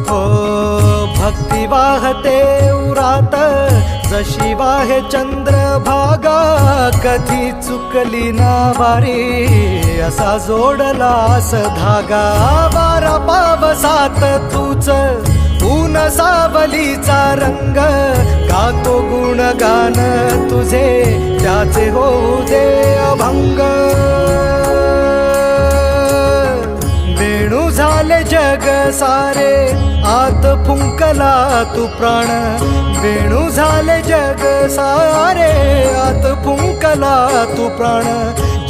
हो भक्ती वाहते उरात जशी वाहे चंद्रभागा, कधी चुकली ना वारी असा जोडलास धागा. वारा पावसात तूच ऊन सावलीचा रंग, गातो गुणगान तुझे त्याचे होऊ दे अभंग. वेणू झाले जग सारे आत फुंकला तू प्राण, वेणू झाले जग सारे आत फुंकला तू प्राण.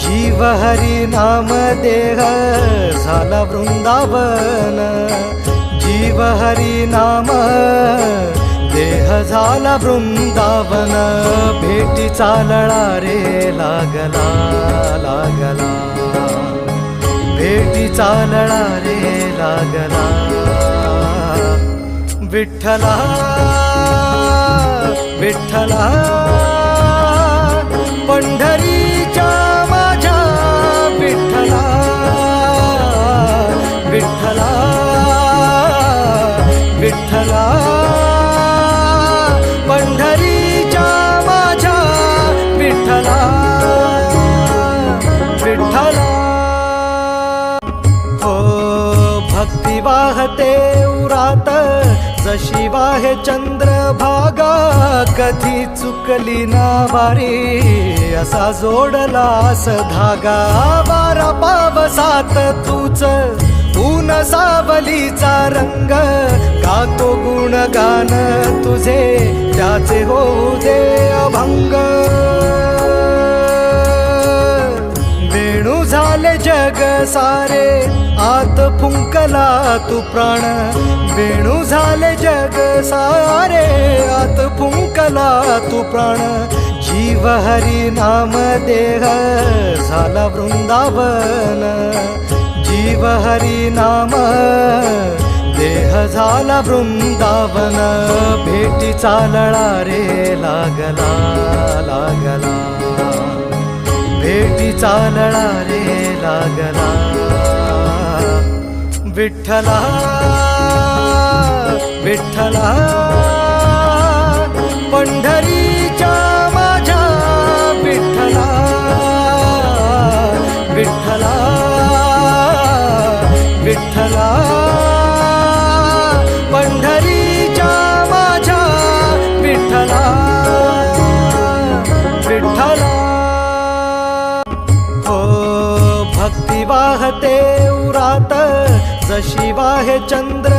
जीव हरी नाम देह झाला वृंदावन, जीव हरी नाम देह झाला वृंदावन. भेटी चालळा रे लागला लागला, भेटी चालळा रे लागला. विठ्ठला विठ्ठला पंढरीच्या माझ्या विठ्ठला, विठ्ठला विठ्ठला पंढरीच्या माझ्या विठ्ठला, विठ्ठला. हो भक्ती वाहते उरात जशी वाहे चंद्रभागा, कधी चुकली ना वारी असा जोडलास धागा. वारा पावसात तूच ऊन सावलीचा रंग, गातो गुणगान तुझे त्याचे होऊ दे अभंग. वेणू झाले जग सारे आत फुंकला तू प्राण, वेणू झाले जग सारे आत फुंकला तू प्राण. जीव हरी नाम देह झाला वृंदावन, जीव हरी नाम देह झाला वृंदावन. भेटी चालळा रे लागला लागला, भेटी चालळा रे लागला. विठ्ठला विठ्ठला पंढरीच्या माझ्या विठ्ठला, विठ्ठला विठ्ठला पंढरीच्या माझ्या विठ्ठला, विठ्ठला. हो भक्ती वाहते उरात जशी वाहे चंद्र